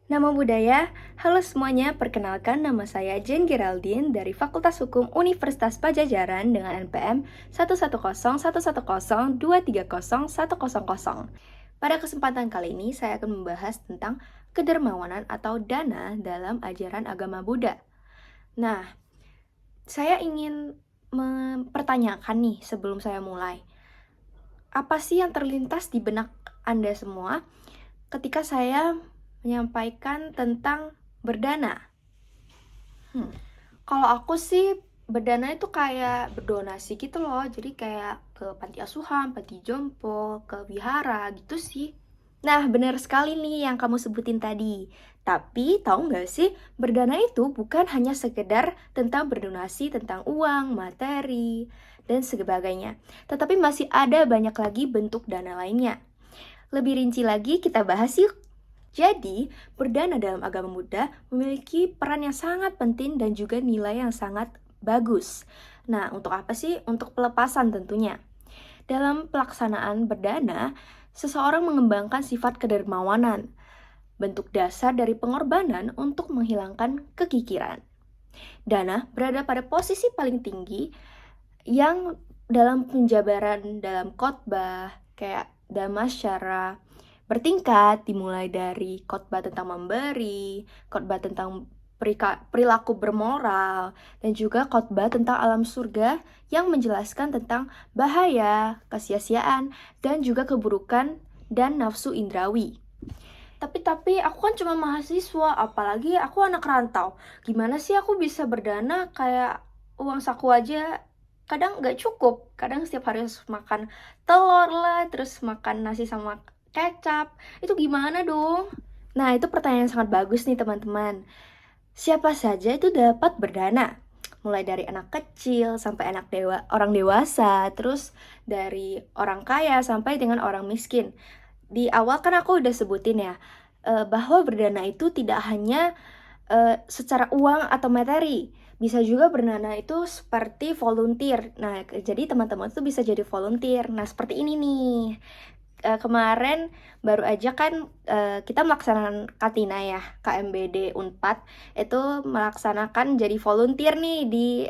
Nama budaya, halo semuanya, perkenalkan nama saya Jane Geraldine dari Fakultas Hukum Universitas Pajajaran dengan NPM 11011230100. Pada kesempatan kali ini, saya akan membahas tentang kedermawanan atau dana dalam ajaran agama Buddha. Nah, saya ingin mempertanyakan nih sebelum saya mulai. Apa sih yang terlintas di benak Anda semua ketika saya menyampaikan tentang berdana? Kalau aku sih berdana itu kayak berdonasi gitu loh. Jadi kayak ke panti asuhan, panti jompo, ke wihara gitu sih. Nah, benar sekali nih yang kamu sebutin tadi. Tapi tahu nggak sih, berdana itu bukan hanya sekedar tentang berdonasi tentang uang, materi, dan sebagainya. Tetapi masih ada banyak lagi bentuk dana lainnya. Lebih rinci lagi kita bahas yuk. Jadi, berdana dalam agama Buddha memiliki peran yang sangat penting dan juga nilai yang sangat bagus. Nah, untuk apa sih? Untuk pelepasan tentunya. Dalam pelaksanaan berdana, seseorang mengembangkan sifat kedermawanan, bentuk dasar dari pengorbanan untuk menghilangkan kekikiran. Dana berada pada posisi paling tinggi yang dalam penjabaran dalam khotbah, kayak dhamma secara bertingkat, dimulai dari khotbah tentang memberi, khotbah tentang perilaku bermoral, dan juga khotbah tentang alam surga yang menjelaskan tentang bahaya, kesia-siaan, dan juga keburukan dan nafsu indrawi. Tapi aku kan cuma mahasiswa, apalagi aku anak rantau. Gimana sih aku bisa berdana kayak uang saku aja kadang nggak cukup. Kadang setiap hari harus makan telur lah, terus makan nasi sama kecap. Itu gimana dong? Nah, itu pertanyaan yang sangat bagus nih teman-teman. Siapa saja itu dapat berdana? Mulai dari anak kecil sampai orang dewasa, terus dari orang kaya sampai dengan orang miskin. Di awal kan aku udah sebutin ya, bahwa berdana itu tidak hanya secara uang atau materi, bisa juga berdana itu seperti volunteer. Nah, jadi teman-teman tuh bisa jadi volunteer. Nah, seperti ini nih. Kemarin baru aja kan kita melaksanakan Katina ya, KMBD Unpad itu melaksanakan jadi volunteer nih di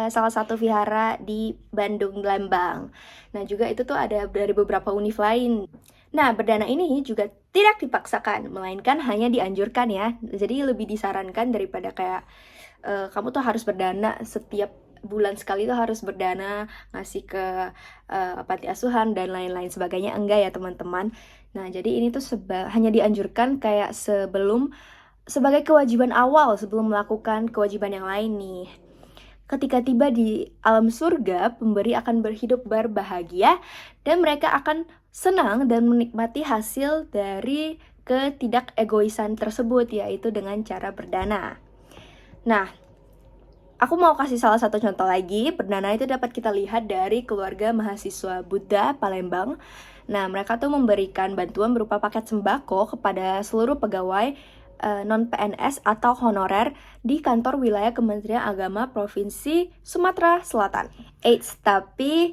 salah satu vihara di Bandung, Lembang. Nah, juga itu tuh ada dari beberapa univ lain. Nah, berdana ini juga tidak dipaksakan, melainkan hanya dianjurkan ya. Jadi lebih disarankan daripada kayak kamu tuh harus berdana setiap bulan sekali tuh harus berdana, ngasih ke panti asuhan dan lain-lain sebagainya. Enggak ya teman-teman. Nah, jadi ini tuh hanya dianjurkan kayak sebagai kewajiban awal sebelum melakukan kewajiban yang lain nih. Ketika tiba di alam surga, pemberi akan berhidup berbahagia dan mereka akan senang dan menikmati hasil dari ketidakegoisan tersebut, yaitu dengan cara berdana. Nah, aku mau kasih salah satu contoh lagi. Berdana itu dapat kita lihat dari keluarga mahasiswa Buddha Palembang. Nah, mereka tuh memberikan bantuan berupa paket sembako kepada seluruh pegawai non-PNS atau honorer di kantor wilayah Kementerian Agama Provinsi Sumatera Selatan. Tapi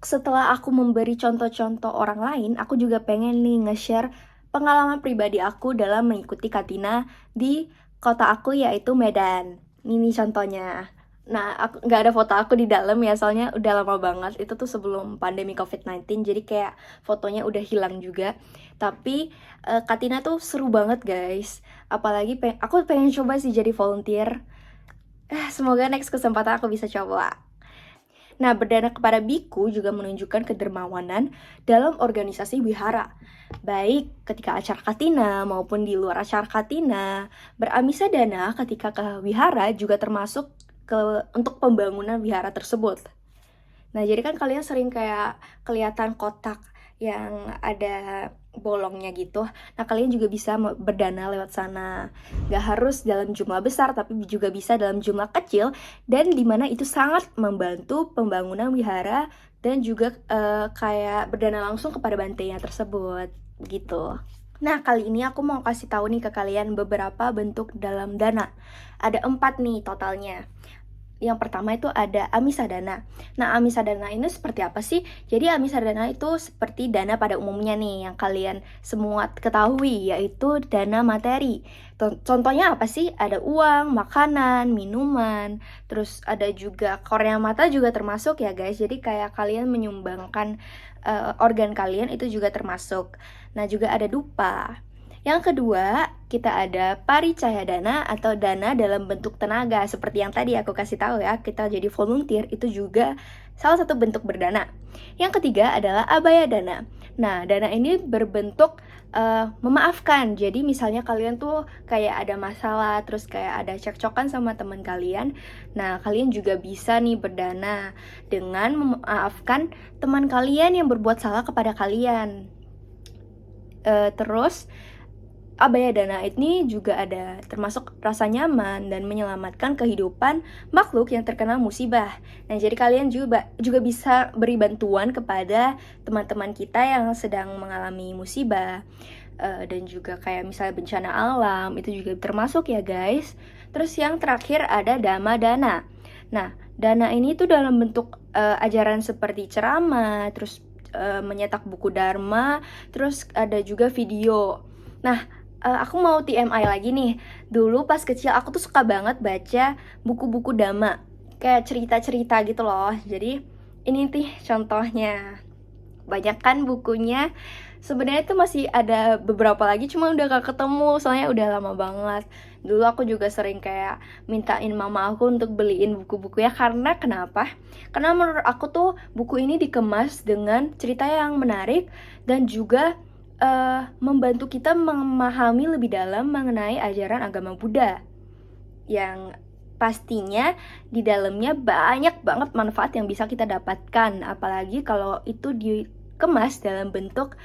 setelah aku memberi contoh-contoh orang lain, aku juga pengen nih nge-share pengalaman pribadi aku dalam mengikuti Katina di kota aku yaitu Medan. Ini contohnya. Nah, aku nggak ada foto aku di dalam ya, soalnya udah lama banget. Itu tuh sebelum pandemi COVID-19, jadi kayak fotonya udah hilang juga. Tapi Katina tuh seru banget guys. Apalagi aku pengen coba sih jadi volunteer. Semoga next kesempatan aku bisa coba. Nah, berdana kepada biku juga menunjukkan kedermawanan dalam organisasi wihara. Baik ketika acara Katina maupun di luar acara Katina, beramisa dana ketika ke wihara juga termasuk untuk pembangunan wihara tersebut. Nah, jadi kan kalian sering kayak kelihatan kotak yang ada bolongnya gitu. Nah, kalian juga bisa berdana lewat sana. Gak harus dalam jumlah besar, tapi juga bisa dalam jumlah kecil. Dan dimana itu sangat membantu pembangunan wihara dan juga kayak berdana langsung kepada bantainya tersebut. Gitu. Nah, kali ini aku mau kasih tahu nih ke kalian beberapa bentuk dalam dana. Ada 4 nih totalnya. Yang pertama itu ada amisadana. Nah, amisadana ini seperti apa sih? Jadi amisadana itu seperti dana pada umumnya nih yang kalian semua ketahui, yaitu dana materi. Contohnya apa sih? Ada uang, makanan, minuman, terus ada juga kornea mata juga termasuk ya guys. Jadi kayak kalian menyumbangkan organ kalian itu juga termasuk. Nah, juga ada dupa. Yang kedua, kita ada paricaya dana atau dana dalam bentuk tenaga. Seperti yang tadi aku kasih tahu ya, kita jadi volunteer itu juga salah satu bentuk berdana. Yang ketiga adalah abaya dana. Nah, dana ini berbentuk memaafkan. Jadi misalnya kalian tuh kayak ada masalah, terus kayak ada cekcokan sama teman kalian. Nah, kalian juga bisa nih berdana dengan memaafkan teman kalian yang berbuat salah kepada kalian. Terus abaya dana ini juga ada termasuk rasa nyaman dan menyelamatkan kehidupan makhluk yang terkena musibah. Nah, jadi kalian juga bisa beri bantuan kepada teman-teman kita yang sedang mengalami musibah. Dan juga kayak misalnya bencana alam, itu juga termasuk ya guys. Terus yang terakhir ada dhamma dana. Nah, dana ini tuh dalam bentuk ajaran seperti ceramah, terus menyetak buku dharma, terus ada juga video. Nah, aku mau TMI lagi nih. Dulu pas kecil aku tuh suka banget baca buku-buku dhamma, kayak cerita-cerita gitu loh. Jadi ini nih contohnya. Banyak kan bukunya. Sebenarnya tuh masih ada beberapa lagi, cuma udah gak ketemu soalnya udah lama banget. Dulu aku juga sering kayak mintain mama aku untuk beliin buku-buku ya. Karena kenapa? Karena menurut aku tuh buku ini dikemas dengan cerita yang menarik dan juga membantu kita memahami lebih dalam mengenai ajaran agama Buddha, yang pastinya di dalamnya banyak banget manfaat yang bisa kita dapatkan, apalagi kalau itu dikemas dalam bentuk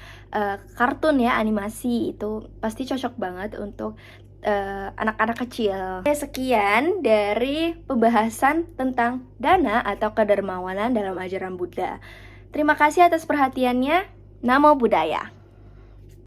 kartun ya, animasi. Itu pasti cocok banget untuk anak-anak kecil. Sekian dari pembahasan tentang dana atau kedermawanan dalam ajaran Buddha. Terima kasih atas perhatiannya. Namo Buddhaya.